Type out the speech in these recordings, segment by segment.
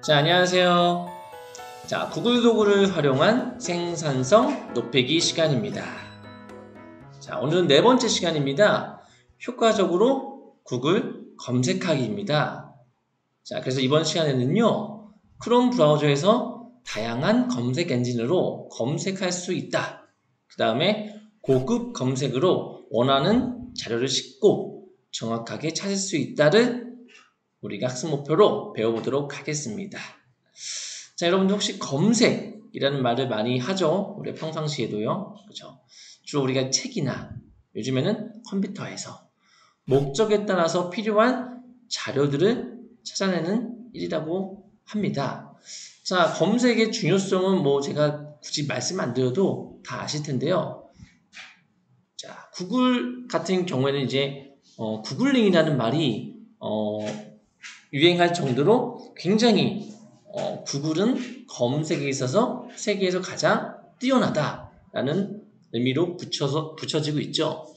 자, 안녕하세요. 자, 구글 도구를 활용한 생산성 높이기 시간입니다. 자, 오늘은 네 번째 시간입니다. 효과적으로 구글 검색하기입니다. 자, 그래서 이번 시간에는요, 크롬 브라우저에서 다양한 검색 엔진으로 검색할 수 있다. 그 다음에 고급 검색으로 원하는 자료를 쉽고 정확하게 찾을 수 있다를 우리가 학습 목표로 배워보도록 하겠습니다. 자, 여러분들 혹시 검색이라는 말을 많이 하죠? 우리 평상시에도요. 그렇죠? 주로 우리가 책이나 요즘에는 컴퓨터에서 목적에 따라서 필요한 자료들을 찾아내는 일이라고 합니다. 자, 검색의 중요성은 뭐 제가 굳이 말씀 안 드려도 다 아실 텐데요. 자, 구글 같은 경우에는 이제 구글링이라는 말이 유행할 정도로 굉장히 구글은 검색에 있어서 세계에서 가장 뛰어나다라는 의미로 붙여지고 있죠.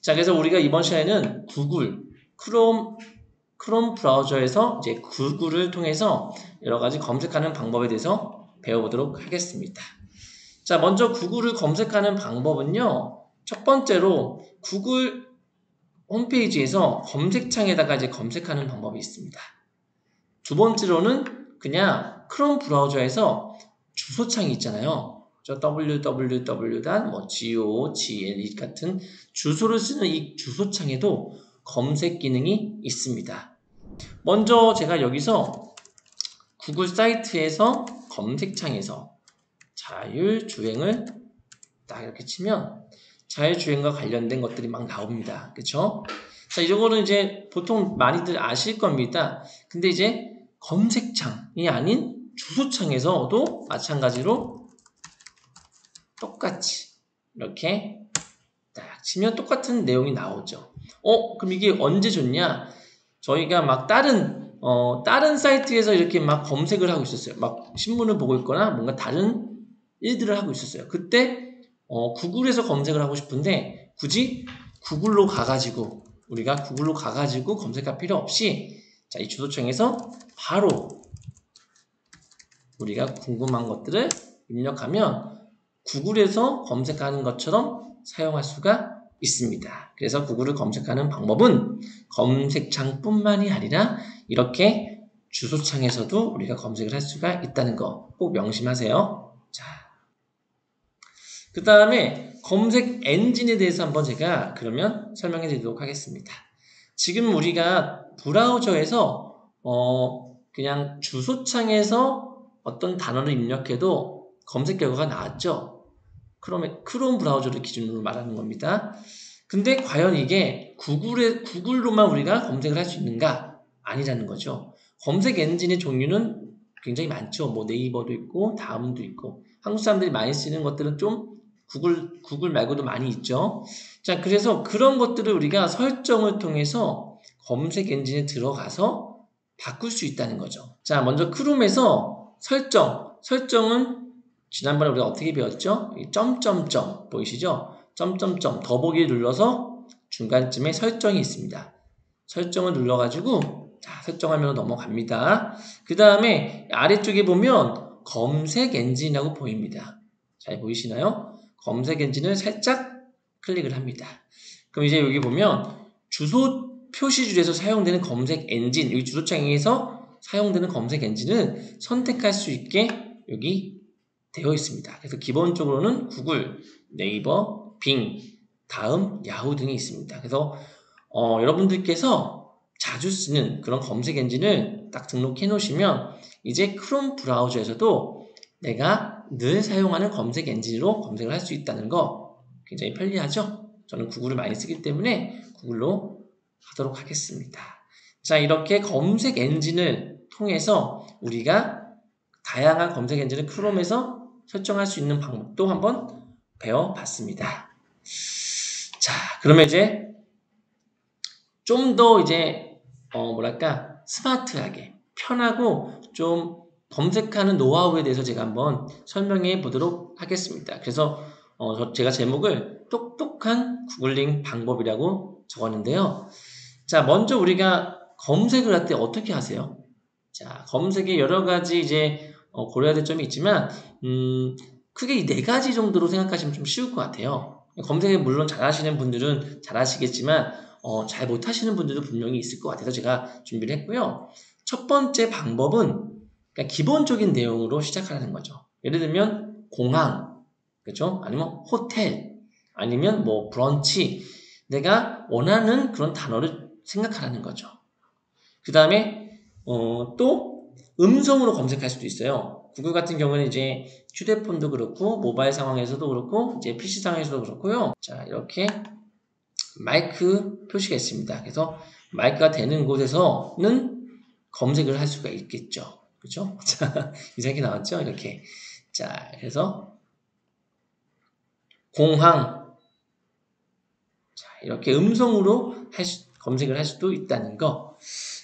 자, 그래서 우리가 이번 시간에는 구글, 크롬 브라우저에서 이제 구글을 통해서 여러 가지 검색하는 방법에 대해서 배워보도록 하겠습니다. 자, 먼저 구글을 검색하는 방법은요. 첫 번째로 구글 홈페이지에서 검색창에다가 이제 검색하는 방법이 있습니다. 두 번째로는 그냥 크롬 브라우저에서 주소창이 있잖아요. www.gogl 같은 주소를 쓰는 이 주소창에도 검색 기능이 있습니다. 먼저 제가 여기서 구글 사이트에서 검색창에서 자율주행을 딱 이렇게 치면 자율주행과 관련된 것들이 막 나옵니다. 그쵸? 자, 이거는 이제 보통 많이들 아실 겁니다. 근데 이제 검색창이 아닌 주소창에서도 마찬가지로 똑같이 이렇게 딱 치면 똑같은 내용이 나오죠. 그럼 이게 언제 좋냐? 저희가 막 다른 사이트에서 이렇게 막 검색을 하고 있었어요. 막 신문을 보고 있거나 뭔가 다른 일들을 하고 있었어요. 그때 구글에서 검색을 하고 싶은데 굳이 우리가 구글로 가가지고 검색할 필요 없이 자, 이 주소창에서 바로 우리가 궁금한 것들을 입력하면 구글에서 검색하는 것처럼 사용할 수가 있습니다. 그래서 구글을 검색하는 방법은 검색창뿐만이 아니라 이렇게 주소창에서도 우리가 검색을 할 수가 있다는 거 꼭 명심하세요. 자, 그 다음에 검색 엔진에 대해서 한번 제가 그러면 설명해 드리도록 하겠습니다. 지금 우리가 브라우저에서 그냥 주소창에서 어떤 단어를 입력해도 검색 결과가 나왔죠. 크롬 브라우저를 기준으로 말하는 겁니다. 근데 과연 이게 구글로만 우리가 검색을 할 수 있는가? 아니라는 거죠. 검색 엔진의 종류는 굉장히 많죠. 뭐 네이버도 있고 다음도 있고 한국 사람들이 많이 쓰는 것들은 좀 구글 말고도 많이 있죠. 자, 그래서 그런 것들을 우리가 설정을 통해서 검색 엔진에 들어가서 바꿀 수 있다는 거죠. 자, 먼저 크롬에서 설정은 지난번에 우리가 어떻게 배웠죠? 이 점점점 보이시죠? 점점점 더보기를 눌러서 중간쯤에 설정이 있습니다. 설정을 눌러가지고 자, 설정하면 넘어갑니다. 그 다음에 아래쪽에 보면 검색 엔진이라고 보입니다. 잘 보이시나요? 검색 엔진을 살짝 클릭을 합니다. 그럼 이제 여기 보면 주소 표시줄에서 사용되는 검색 엔진, 여기 주소창에서 사용되는 검색 엔진을 선택할 수 있게 여기 되어 있습니다. 그래서 기본적으로는 구글, 네이버, 빙, 다음, 야후 등이 있습니다. 그래서 여러분들께서 자주 쓰는 그런 검색 엔진을 딱 등록해 놓으시면 이제 크롬 브라우저에서도 내가 늘 사용하는 검색 엔진으로 검색을 할 수 있다는 거 굉장히 편리하죠? 저는 구글을 많이 쓰기 때문에 구글로 하도록 하겠습니다. 자, 이렇게 검색 엔진을 통해서 우리가 다양한 검색 엔진을 크롬에서 설정할 수 있는 방법도 한번 배워봤습니다. 자, 그러면 이제 좀 더 이제 스마트하게 편하고 좀 검색하는 노하우에 대해서 제가 한번 설명해 보도록 하겠습니다. 그래서 제가 제목을 똑똑한 구글링 방법이라고 적었는데요. 자, 먼저 우리가 검색을 할 때 어떻게 하세요? 자, 검색에 여러 가지 이제 고려해야 될 점이 있지만 크게 이 4가지 정도로 생각하시면 좀 쉬울 것 같아요. 검색에 물론 잘하시는 분들은 잘하시겠지만 잘 못하시는 분들도 분명히 있을 것 같아서 제가 준비를 했고요. 첫 번째 방법은 그러니까 기본적인 내용으로 시작하는 거죠. 예를 들면 공항, 그렇죠? 아니면 호텔, 아니면 뭐 브런치, 내가 원하는 그런 단어를 생각하라는 거죠. 그 다음에 또 음성으로 검색할 수도 있어요. 구글 같은 경우는 이제 휴대폰도 그렇고 모바일 상황에서도 그렇고 이제 PC 상황에서도 그렇고요. 자, 이렇게 마이크 표시가 있습니다. 그래서 마이크가 되는 곳에서는 검색을 할 수가 있겠죠. 그렇죠? 자, 이상하게 나왔죠? 이렇게. 자, 그래서 공항. 자, 이렇게 음성으로 검색을 할 수도 있다는 거.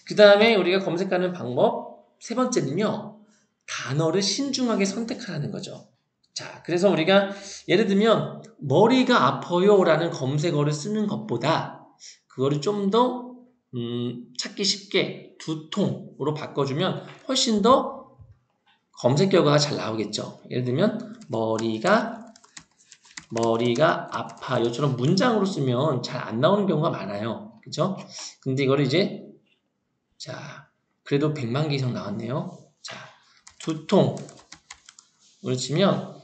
그 다음에 우리가 검색하는 방법 세 번째는요. 단어를 신중하게 선택하라는 거죠. 자, 그래서 우리가 예를 들면 머리가 아파요 라는 검색어를 쓰는 것보다 그거를 좀 더 찾기 쉽게 두통으로 바꿔주면 훨씬 더 검색 결과가 잘 나오겠죠. 예를 들면 머리가 아파요처럼 문장으로 쓰면 잘 안 나오는 경우가 많아요. 그죠? 근데 이거를 이제 자, 그래도 100만 개 이상 나왔네요. 자, 두통을 치면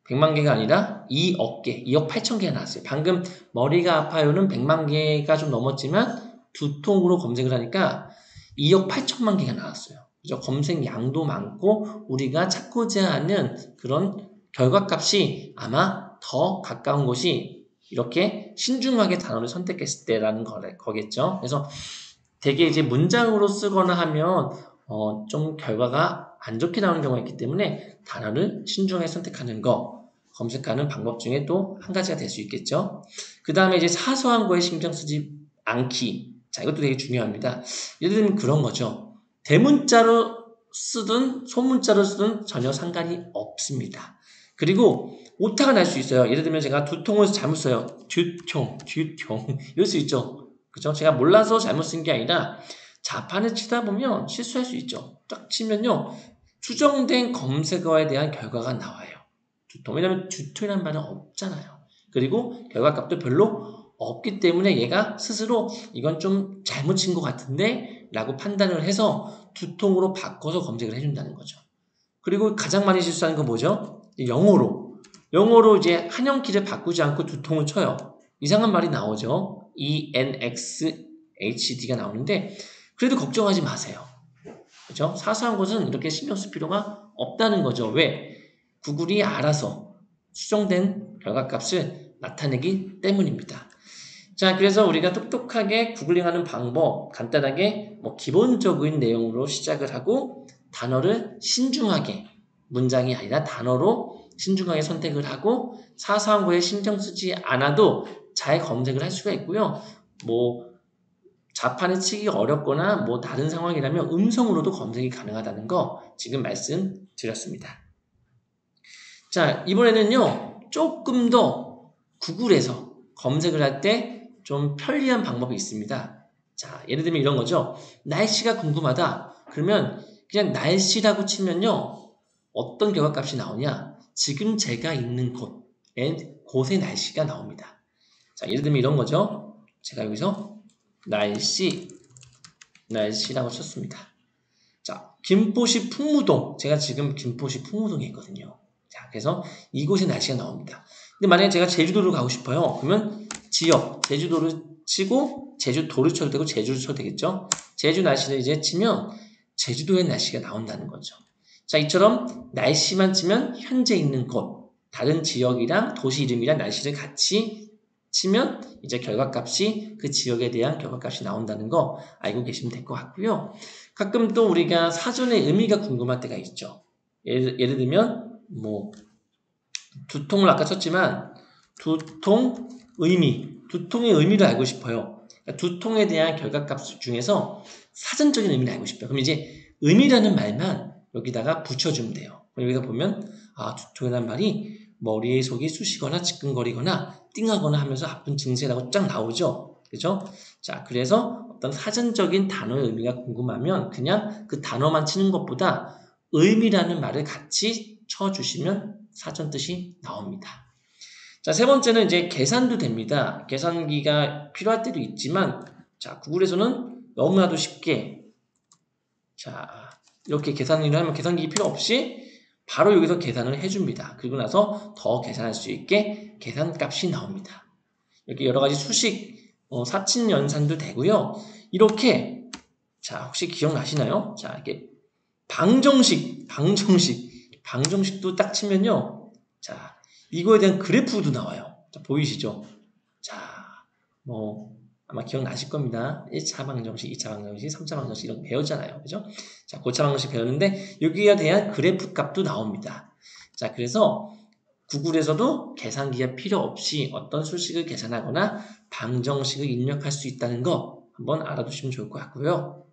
100만 개가 아니라 2억 개, 2억 8천 개가 나왔어요. 방금 머리가 아파요는 100만 개가 좀 넘었지만 두통으로 검색을 하니까 2억 8천만 개가 나왔어요. 그죠? 검색 양도 많고 우리가 찾고자 하는 그런 결과값이 아마 더 가까운 곳이 이렇게 신중하게 단어를 선택했을 때라는 거겠죠. 그래서 되게 이제 문장으로 쓰거나 하면 좀 결과가 안 좋게 나오는 경우가 있기 때문에 단어를 신중하게 선택하는 거 검색하는 방법 중에 또 한 가지가 될 수 있겠죠. 그 다음에 이제 사소한 거에 신경 쓰지 않기. 자, 이것도 되게 중요합니다. 예를 들면 그런 거죠. 대문자로 쓰든 소문자로 쓰든 전혀 상관이 없습니다. 그리고 오타가 날 수 있어요. 예를 들면 제가 두통을 잘못 써요. 두통 이럴 수 있죠. 그죠? 제가 몰라서 잘못 쓴 게 아니라 자판을 치다 보면 실수할 수 있죠. 딱 치면요. 추정된 검색어에 대한 결과가 나와요. 두통. 왜냐면 두통이라는 말은 없잖아요. 그리고 결과값도 별로 없기 때문에 얘가 스스로 이건 좀 잘못 친 것 같은데 라고 판단을 해서 두통으로 바꿔서 검색을 해준다는 거죠. 그리고 가장 많이 실수하는 건 뭐죠? 영어로 이제 한영키를 바꾸지 않고 두통을 쳐요. 이상한 말이 나오죠. ENXHD가 나오는데 그래도 걱정하지 마세요. 그렇죠? 사소한 것은 이렇게 신경 쓸 필요가 없다는 거죠. 왜? 구글이 알아서 수정된 결과값을 나타내기 때문입니다. 자, 그래서 우리가 똑똑하게 구글링하는 방법 간단하게 기본적인 내용으로 시작을 하고 단어를 신중하게 문장이 아니라 단어로 신중하게 선택을 하고 사소한 거에 신경 쓰지 않아도 잘 검색을 할 수가 있고요. 자판을 치기 어렵거나 다른 상황이라면 음성으로도 검색이 가능하다는 거 지금 말씀드렸습니다. 자, 이번에는요. 조금 더 구글에서 검색을 할 때 좀 편리한 방법이 있습니다. 자, 예를 들면 이런 거죠. 날씨가 궁금하다. 그러면 그냥 날씨라고 치면요. 어떤 결과값이 나오냐? 지금 제가 있는 곳의 날씨가 나옵니다. 자, 예를 들면 이런 거죠. 제가 여기서 날씨라고 쳤습니다. 자, 김포시 풍무동. 제가 지금 김포시 풍무동에 있거든요. 자, 그래서 이곳의 날씨가 나옵니다. 근데 만약에 제가 제주도로 가고 싶어요. 그러면 지역, 제주도를 치고 제주도를 쳐도 되고 제주를 쳐도 되겠죠. 제주 날씨를 이제 치면 제주도의 날씨가 나온다는 거죠. 자, 이처럼 날씨만 치면 현재 있는 곳, 다른 지역이랑 도시 이름이랑 날씨를 같이 치면 이제 결과값이 그 지역에 대한 결과값이 나온다는 거 알고 계시면 될 것 같고요. 가끔 또 우리가 사전의 의미가 궁금할 때가 있죠. 예를 들면 두통을 아까 쳤지만 두통의 의미를 알고 싶어요. 그러니까 두통에 대한 결과값 중에서 사전적인 의미를 알고 싶어요. 그럼 이제 의미라는 말만 여기다가 붙여주면 돼요. 여기다 보면 두통이라는 말이 머리의 속이 쑤시거나 지끈거리거나 띵하거나 하면서 아픈 증세라고 쫙 나오죠. 그죠? 자, 그래서 어떤 사전적인 단어의 의미가 궁금하면 그냥 그 단어만 치는 것보다 의미라는 말을 같이 쳐주시면 사전 뜻이 나옵니다. 자, 세 번째는 이제 계산도 됩니다. 계산기가 필요할 때도 있지만, 자, 구글에서는 너무나도 쉽게, 자, 이렇게 계산을 하면 계산기 필요 없이 바로 여기서 계산을 해줍니다. 그리고 나서 더 계산할 수 있게 계산값이 나옵니다. 이렇게 여러 가지 수식, 사친 연산도 되고요. 이렇게, 자, 혹시 기억나시나요? 자, 이게 방정식도 딱 치면요. 자, 이거에 대한 그래프도 나와요. 자, 보이시죠? 자, 아마 기억나실 겁니다. 1차 방정식, 2차 방정식, 3차 방정식 이런 거 배웠잖아요. 그죠? 자, 고차 방정식 배웠는데 여기에 대한 그래프 값도 나옵니다. 자, 그래서 구글에서도 계산기가 필요 없이 어떤 수식을 계산하거나 방정식을 입력할 수 있다는 거 한번 알아두시면 좋을 것 같고요.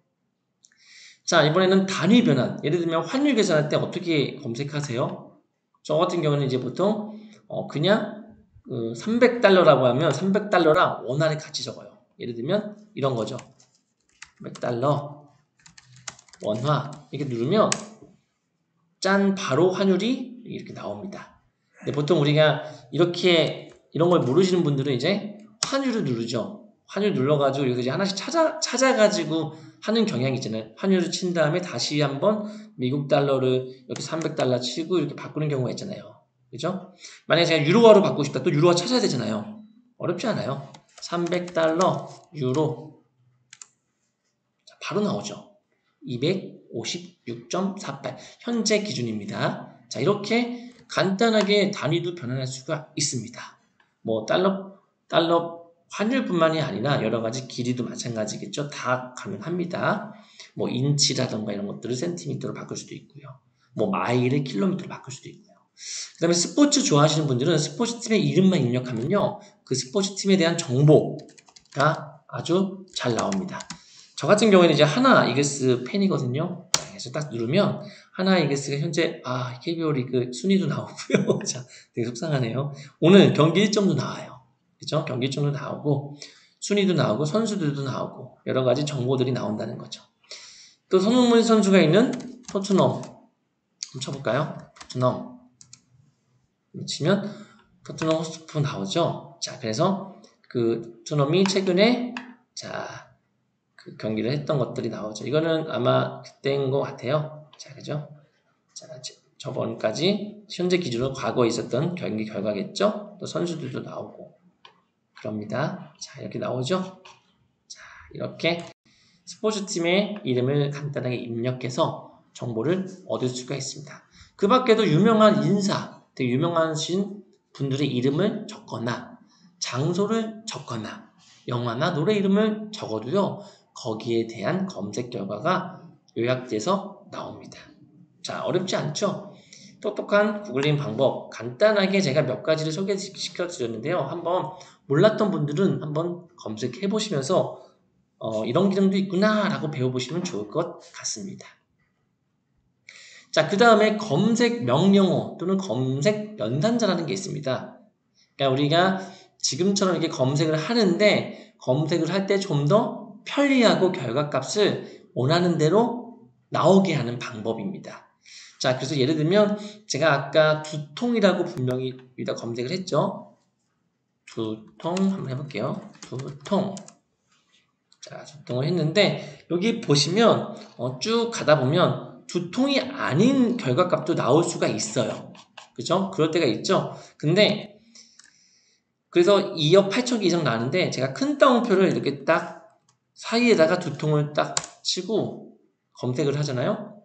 자, 이번에는 단위 변환. 예를 들면 환율 계산할 때 어떻게 검색하세요? 저 같은 경우는 이제 보통 그냥 300달러라고 하면 300달러랑 원화를 같이 적어요. 예를 들면 이런 거죠. 100달러 원화 이렇게 누르면 짠 바로 환율이 이렇게 나옵니다. 근데 보통 우리가 이런 걸 모르시는 분들은 이제 환율을 누르죠. 환율 눌러가지고 여기서 이제 하나씩 찾아가지고 하는 경향이 있잖아요. 환율을 친 다음에 다시 한번 미국 달러를 이렇게 300달러 치고 이렇게 바꾸는 경우가 있잖아요. 그죠? 만약에 제가 유로화로 바꾸고 싶다. 또 유로화 찾아야 되잖아요. 어렵지 않아요. 300달러 유로. 자, 바로 나오죠. 256.48 현재 기준입니다. 자, 이렇게 간단하게 단위도 변환할 수가 있습니다. 뭐 달러 환율뿐만이 아니라 여러 가지 길이도 마찬가지겠죠. 다 가능합니다. 뭐 인치라던가 이런 것들을 센티미터로 바꿀 수도 있고요. 뭐 마일을 킬로미터로 바꿀 수도 있고요. 그 다음에 스포츠 좋아하시는 분들은 스포츠 팀의 이름만 입력하면요. 그 스포츠 팀에 대한 정보가 아주 잘 나옵니다. 저 같은 경우에는 이제 하나 이글스 팬이거든요. 그래서 딱 누르면 하나 이글스가 현재 KBO 리그 순위도 나오고요. 자, 되게 속상하네요. 오늘 경기 일정도 나와요. 그죠? 경기 일정도 나오고 순위도 나오고 선수들도 나오고 여러 가지 정보들이 나온다는 거죠. 또 손흥민 선수가 있는 토트넘 한번 쳐볼까요? 토트넘 치면 토트넘 호스프 나오죠. 자, 그래서 그 토트넘이 최근에 그 경기를 했던 것들이 나오죠. 이거는 아마 그때인 것 같아요. 자, 그죠? 자, 저번까지 현재 기준으로 과거에 있었던 경기 결과겠죠? 또 선수들도 나오고 그럽니다. 자, 이렇게 나오죠? 자, 이렇게 스포츠팀의 이름을 간단하게 입력해서 정보를 얻을 수가 있습니다. 그 밖에도 유명한 인사, 되게 유명하신 분들의 이름을 적거나 장소를 적거나 영화나 노래 이름을 적어도요. 거기에 대한 검색 결과가 요약돼서 나옵니다. 자, 어렵지 않죠? 똑똑한 구글링 방법 간단하게 제가 몇 가지를 소개시켜 드렸는데요. 한번 몰랐던 분들은 한번 검색해 보시면서 이런 기능도 있구나 라고 배워보시면 좋을 것 같습니다. 자, 그 다음에 검색 명령어 또는 검색 연산자라는 게 있습니다. 그러니까 우리가 지금처럼 이렇게 검색을 하는데 검색을 할 때 좀 더 편리하고 결과값을 원하는 대로 나오게 하는 방법입니다. 자, 그래서 예를 들면 제가 아까 두통이라고 분명히 여기다 검색을 했죠. 두통 한번 해볼게요. 두통. 자, 두통을 했는데 여기 보시면 쭉 가다 보면 두통이 아닌 결과값도 나올 수가 있어요. 그죠? 그럴 때가 있죠. 근데 그래서 2억 8천 개 이상 나는데 제가 큰 따옴표를 이렇게 딱 사이에다가 두통을 딱 치고 검색을 하잖아요.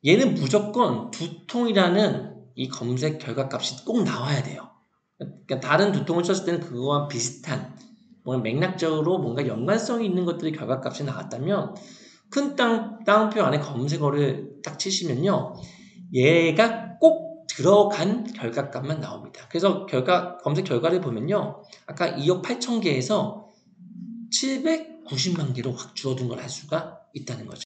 얘는 무조건 두통이라는 이 검색 결과값이 꼭 나와야 돼요. 그러니까 다른 두통을 쳤을 때는 그거와 비슷한 뭔가 맥락적으로 뭔가 연관성이 있는 것들이 결과값이 나왔다면 큰 따옴표 안에 검색어를 딱 치시면요. 얘가 꼭 들어간 결과값만 나옵니다. 그래서 검색 결과를 보면요. 아까 2억 8천 개에서 790만 개로 확 줄어든 걸 알 수가 있다는 거죠.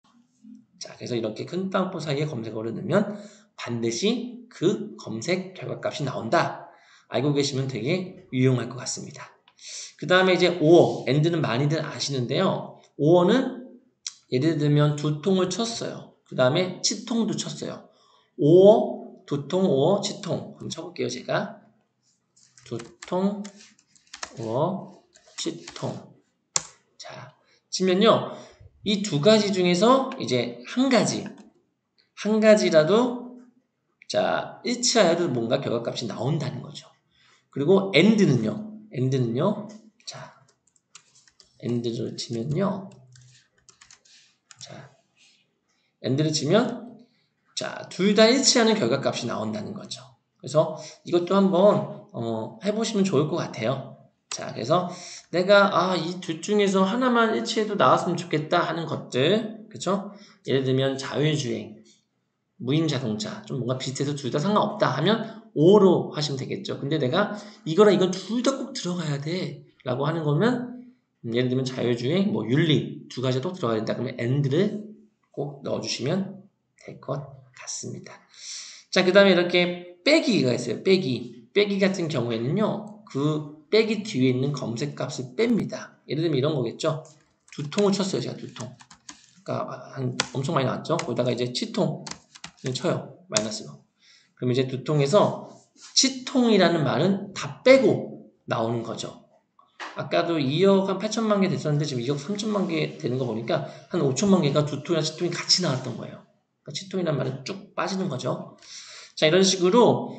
자, 그래서 이렇게 큰 따옴표 사이에 검색어를 넣으면 반드시 그 검색 결과값이 나온다. 알고 계시면 되게 유용할 것 같습니다. 그 다음에 이제 오어, and는 많이들 아시는데요. 오어는 예를 들면 두통을 쳤어요. 그 다음에 치통도 쳤어요. 오어, 두통, 오어, 치통. 그럼 쳐볼게요, 제가. 두통, 오어, 치통. 자, 치면요. 이 두 가지 중에서 이제 한 가지라도 자, 일치하여도 뭔가 결과값이 나온다는 거죠. 그리고 and는요. 자, and를 치면요. 자, and를 치면 자, 둘 다 일치하는 결과값이 나온다는 거죠. 그래서 이것도 한번 해보시면 좋을 것 같아요. 자, 그래서 내가 이 둘 중에서 하나만 일치해도 나왔으면 좋겠다 하는 것들, 그쵸? 예를 들면 자율주행, 무인자동차, 좀 뭔가 비슷해서 둘 다 상관없다 하면 5로 하시면 되겠죠. 근데 내가 이거랑 이건 둘 다 꼭 들어가야 돼 라고 하는 거면 예를 들면 자율주행, 뭐 윤리 두 가지 또 들어가야 된다 그러면 and를 꼭 넣어주시면 될 것 같습니다. 자, 그 다음에 이렇게 빼기가 있어요. 빼기 같은 경우에는요, 그 빼기 뒤에 있는 검색값을 뺍니다. 예를 들면 이런 거겠죠. 두통을 쳤어요, 제가 두통. 그러니까 엄청 많이 나왔죠. 거기다가 이제 치통 쳐요, 마이너스로. 그럼 이제 두통에서 치통이라는 말은 다 빼고 나오는 거죠. 아까도 2억 한 8천만 개 됐었는데 지금 2억 3천만 개 되는 거 보니까 한 5천만 개가 두통이랑 치통이 같이 나왔던 거예요. 그러니까 치통이라는 말은 쭉 빠지는 거죠. 자, 이런 식으로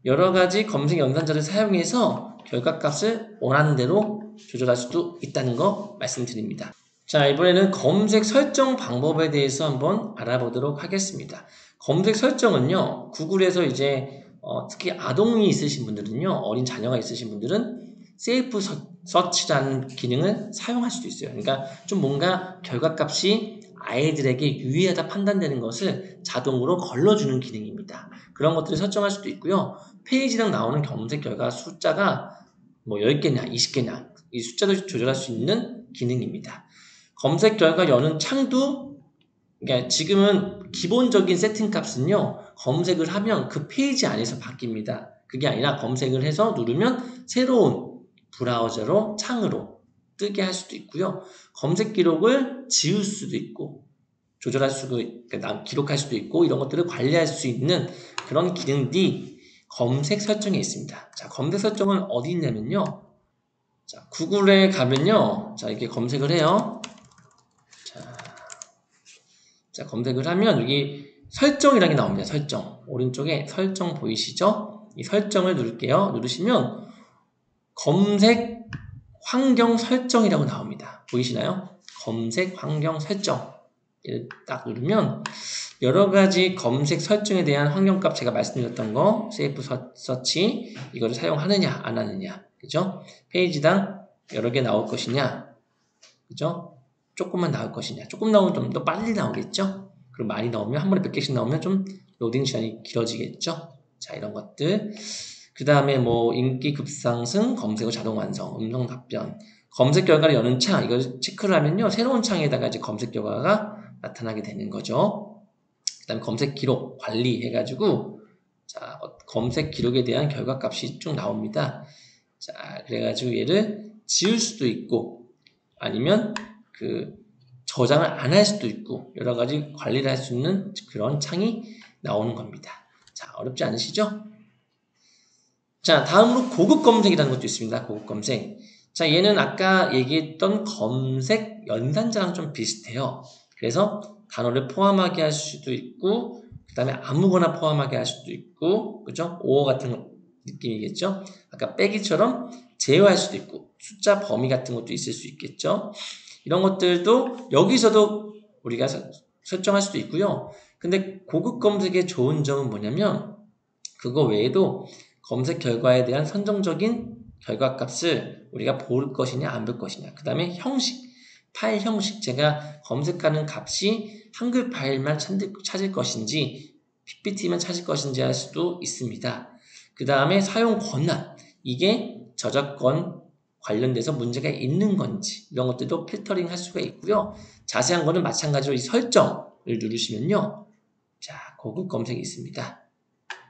여러 가지 검색 연산자를 사용해서 결과값을 원하는 대로 조절할 수도 있다는 거 말씀드립니다. 자, 이번에는 검색 설정 방법에 대해서 한번 알아보도록 하겠습니다. 검색 설정은요, 구글에서 이제 특히 아동이 있으신 분들은요, 어린 자녀가 있으신 분들은 세이프 서치라는 기능을 사용할 수도 있어요. 그러니까 좀 뭔가 결과값이 아이들에게 유의하다 판단되는 것을 자동으로 걸러주는 기능입니다. 그런 것들을 설정할 수도 있고요. 페이지당 나오는 검색 결과 숫자가 뭐 10개냐, 20개냐, 이 숫자도 조절할 수 있는 기능입니다. 검색 결과 여는 창도, 그러니까 지금은 기본적인 세팅 값은요, 검색을 하면 그 페이지 안에서 바뀝니다. 그게 아니라 검색을 해서 누르면 새로운 브라우저로, 창으로 뜨게 할 수도 있고요. 검색 기록을 지울 수도 있고, 조절할 수도, 그러니까 기록할 수도 있고, 이런 것들을 관리할 수 있는 그런 기능들이 검색 설정에 있습니다. 자, 검색 설정은 어디 있냐면요. 자, 구글에 가면요. 자, 이렇게 검색을 해요. 자, 검색을 하면 여기 설정이라는 게 나옵니다. 설정. 오른쪽에 설정 보이시죠? 이 설정을 누를게요. 누르시면 검색 환경 설정이라고 나옵니다. 보이시나요? 검색 환경 설정. 얘를 딱 누르면 여러 가지 검색 설정에 대한 환경값 제가 말씀드렸던 거, 세이프 서치, 이거를 사용하느냐, 안 하느냐. 그죠? 페이지당 여러 개 나올 것이냐. 그죠? 조금만 나올 것이냐. 조금 나오면 좀 더 빨리 나오겠죠? 그리고 많이 나오면, 한 번에 100개씩 나오면 좀 로딩 시간이 길어지겠죠? 자, 이런 것들. 그 다음에 뭐, 인기 급상승, 검색 후 자동 완성, 음성 답변, 검색 결과를 여는 창, 이걸 체크를 하면요, 새로운 창에다가 이제 검색 결과가 나타나게 되는 거죠. 그 다음에 검색 기록, 관리 해가지고, 자, 검색 기록에 대한 결과값이 쭉 나옵니다. 자, 그래가지고 얘를 지울 수도 있고, 아니면 저장을 안 할 수도 있고 여러 가지 관리를 할 수 있는 그런 창이 나오는 겁니다. 자, 어렵지 않으시죠? 자, 다음으로 고급 검색이라는 것도 있습니다. 고급 검색. 자, 얘는 아까 얘기했던 검색 연산자랑 좀 비슷해요. 그래서 단어를 포함하게 할 수도 있고 그 다음에 아무거나 포함하게 할 수도 있고 그죠? 오어 같은 느낌이겠죠? 아까 빼기처럼 제어할 수도 있고 숫자 범위 같은 것도 있을 수 있겠죠? 이런 것들도 여기서도 우리가 설정할 수도 있고요. 근데 고급 검색의 좋은 점은 뭐냐면 그거 외에도 검색 결과에 대한 선정적인 결과값을 우리가 볼 것이냐 안 볼 것이냐 그 다음에 형식, 파일 형식 제가 검색하는 값이 한글 파일만 찾을 것인지 PPT만 찾을 것인지 할 수도 있습니다. 그 다음에 사용 권한 이게 저작권 관련돼서 문제가 있는 건지 이런 것들도 필터링 할 수가 있고요. 자세한 거는 마찬가지로 이 설정을 누르시면요. 자, 고급 검색이 있습니다.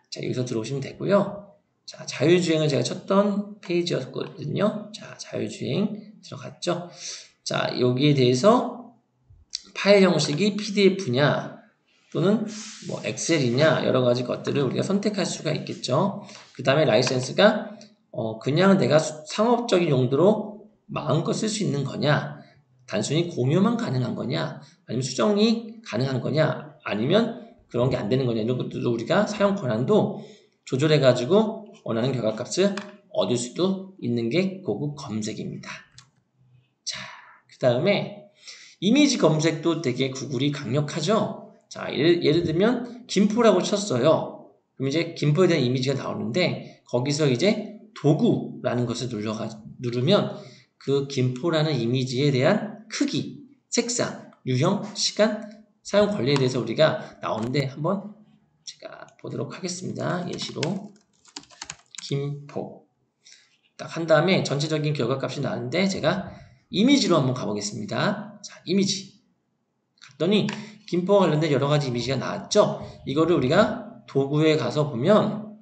자, 여기서 들어오시면 되고요. 자, 자율주행을 제가 쳤던 페이지였거든요. 자, 자율주행 들어갔죠. 자, 여기에 대해서 파일 형식이 PDF냐 또는 뭐 엑셀이냐 여러 가지 것들을 우리가 선택할 수가 있겠죠. 그 다음에 라이센스가 그냥 내가 상업적인 용도로 마음껏 쓸 수 있는 거냐, 단순히 공유만 가능한 거냐, 아니면 수정이 가능한 거냐, 아니면 그런 게 안 되는 거냐, 이런 것들을 우리가 사용 권한도 조절해가지고 원하는 결과값을 얻을 수도 있는 게 고급 검색입니다. 자, 그 다음에 이미지 검색도 되게 구글이 강력하죠. 자, 예를 들면 김포라고 쳤어요. 그럼 이제 김포에 대한 이미지가 나오는데 거기서 이제 도구라는 것을 누르면 그 김포라는 이미지에 대한 크기, 색상, 유형, 시간, 사용 권리에 대해서 우리가 나오는데 한번 제가 보도록 하겠습니다. 예시로 김포 딱 한 다음에 전체적인 결과값이 나왔는데 제가 이미지로 한번 가보겠습니다. 자, 이미지 갔더니 김포와 관련된 여러가지 이미지가 나왔죠. 이거를 우리가 도구에 가서 보면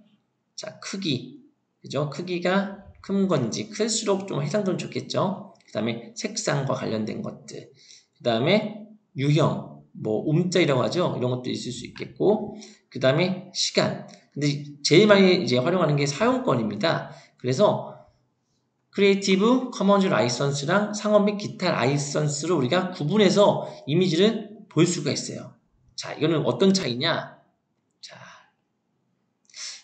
자, 크기, 그죠? 크기가 큰 건지 클수록 좀 해상도는 좋겠죠. 그 다음에 색상과 관련된 것들, 그 다음에 유형, 뭐 움자이라고 하죠. 이런 것도 있을 수 있겠고, 그 다음에 시간. 근데 제일 많이 이제 활용하는 게 사용권입니다. 그래서 크리에이티브 커먼즈 라이선스랑 상업 및 기타 라이선스로 우리가 구분해서 이미지를 볼 수가 있어요. 자, 이거는 어떤 차이냐?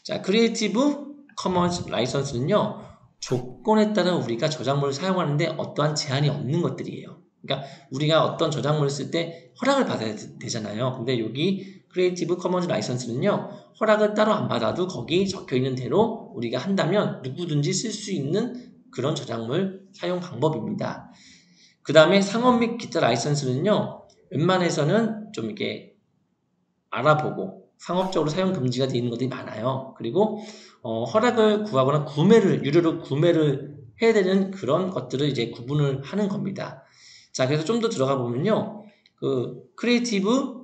자, 크리에이티브 커먼즈 라이선스는요, 조건에 따라 우리가 저작물을 사용하는데 어떠한 제한이 없는 것들이에요. 그러니까 우리가 어떤 저작물을 쓸 때 허락을 받아야 되잖아요. 근데 여기 크리에이티브 커먼즈 라이선스는요, 허락을 따로 안 받아도 거기 적혀 있는 대로 우리가 한다면 누구든지 쓸 수 있는 그런 저작물 사용 방법입니다. 그 다음에 상업 및 기타 라이선스는요, 웬만해서는 좀 이렇게 알아보고 상업적으로 사용 금지가 되어 있는 것들이 많아요. 그리고 허락을 구하거나 유료로 구매를 해야 되는 그런 것들을 이제 구분을 하는 겁니다. 자, 그래서 좀 더 들어가 보면요, 그 크리에이티브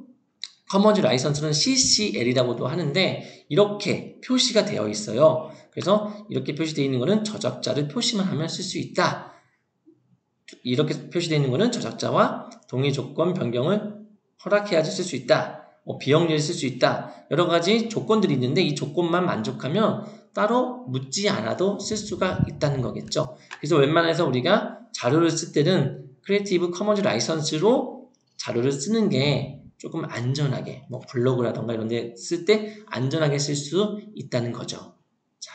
커먼즈 라이선스는 CCL이라고도 하는데 이렇게 표시가 되어 있어요. 그래서 이렇게 표시되어 있는 것은 저작자를 표시만 하면 쓸 수 있다. 이렇게 표시되어 있는 것은 저작자와 동의 조건 변경을 허락해야지 쓸 수 있다. 비영리를 쓸 수 있다. 여러 가지 조건들이 있는데 이 조건만 만족하면 따로 묻지 않아도 쓸 수가 있다는 거겠죠. 그래서 웬만해서 우리가 자료를 쓸 때는 크리에이티브 커먼즈 라이선스로 자료를 쓰는 게 조금 안전하게, 뭐 블로그라던가 이런 데 쓸 때 안전하게 쓸 수 있다는 거죠. 자,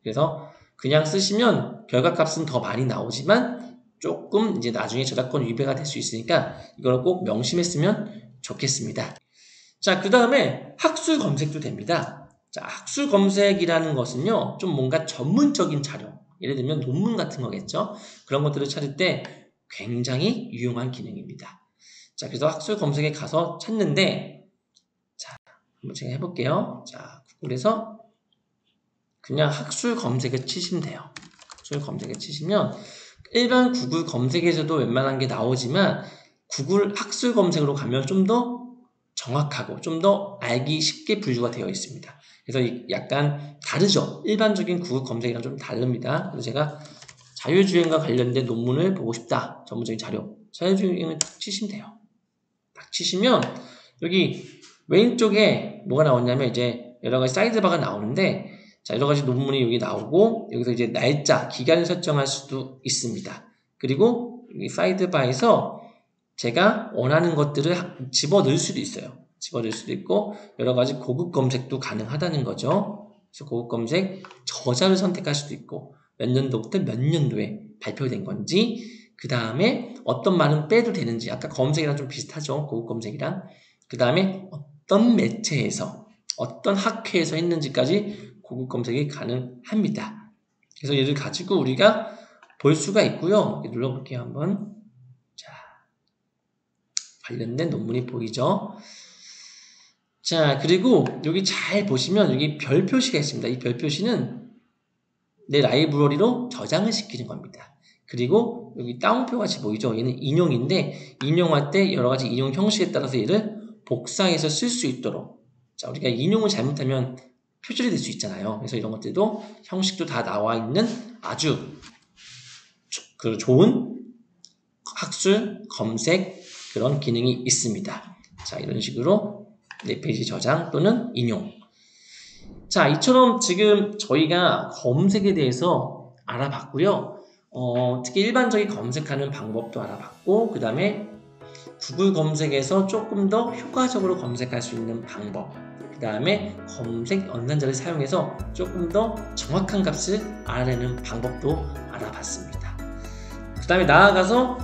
그래서 그냥 쓰시면 결과값은 더 많이 나오지만 조금 이제 나중에 저작권 위배가 될 수 있으니까 이걸 꼭 명심했으면 좋겠습니다. 자, 그 다음에 학술 검색도 됩니다. 자, 학술 검색이라는 것은요, 좀 뭔가 전문적인 자료, 예를 들면 논문 같은 거겠죠. 그런 것들을 찾을 때 굉장히 유용한 기능입니다. 자, 그래서 학술 검색에 가서 찾는데, 자, 한번 제가 해볼게요. 자, 구글에서 그냥 학술 검색을 치시면 돼요. 학술 검색을 치시면 일반 구글 검색에서도 웬만한 게 나오지만 구글 학술 검색으로 가면 좀 더 정확하고 좀 더 알기 쉽게 분류가 되어 있습니다. 그래서 약간 다르죠. 일반적인 구글 검색이랑 좀 다릅니다. 그래서 제가 자율주행과 관련된 논문을 보고 싶다. 전문적인 자료. 자율주행을 딱 치시면 돼요. 딱 치시면 여기 왼쪽에 뭐가 나오냐면 이제 여러 가지 사이드바가 나오는데 자, 여러 가지 논문이 여기 나오고 여기서 이제 날짜, 기간을 설정할 수도 있습니다. 그리고 이 사이드바에서 제가 원하는 것들을 집어넣을 수도 있어요. 집어넣을 수도 있고 여러 가지 고급 검색도 가능하다는 거죠. 그래서 고급 검색 저자를 선택할 수도 있고 몇 년도부터 몇 년도에 발표된 건지 그 다음에 어떤 말은 빼도 되는지 아까 검색이랑 좀 비슷하죠. 고급 검색이랑 그 다음에 어떤 매체에서 어떤 학회에서 했는지까지 고급 검색이 가능합니다. 그래서 얘를 가지고 우리가 볼 수가 있고요. 눌러볼게요. 한번. 자, 관련된 논문이 보이죠? 자, 그리고 여기 잘 보시면 여기 별 표시가 있습니다. 이 별 표시는 내 라이브러리로 저장을 시키는 겁니다. 그리고 여기 따옴표 같이 보이죠? 얘는 인용인데 인용할 때 여러 가지 인용 형식에 따라서 얘를 복사해서 쓸 수 있도록 자, 우리가 인용을 잘못하면 표절이 될 수 있잖아요. 그래서 이런 것들도 형식도 다 나와 있는 아주 좋은 학술 검색 그런 기능이 있습니다. 자, 이런 식으로 네 페이지 저장 또는 인용. 자, 이처럼 지금 저희가 검색에 대해서 알아봤고요. 특히 일반적인 검색하는 방법도 알아봤고, 그 다음에 구글 검색에서 조금 더 효과적으로 검색할 수 있는 방법, 그 다음에 검색 연산자를 사용해서 조금 더 정확한 값을 알아내는 방법도 알아봤습니다. 그 다음에 나아가서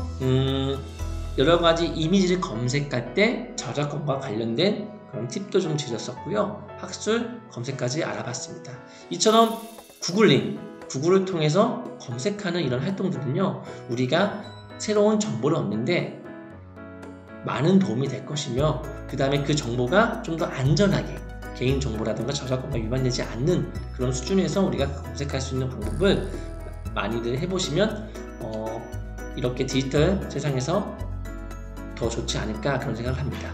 여러가지 이미지를 검색할 때 저작권과 관련된 그런 팁도 좀 드렸었고요. 학술 검색까지 알아봤습니다. 이처럼 구글을 통해서 검색하는 이런 활동들은요, 우리가 새로운 정보를 얻는데 많은 도움이 될 것이며, 그 다음에 그 정보가 좀 더 안전하게 개인정보라든가 저작권과 위반되지 않는 그런 수준에서 우리가 검색할 수 있는 방법을 많이들 해보시면 이렇게 디지털 세상에서 더 좋지 않을까 그런 생각을 합니다.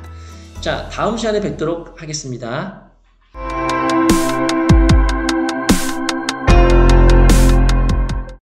자, 다음 시간에 뵙도록 하겠습니다.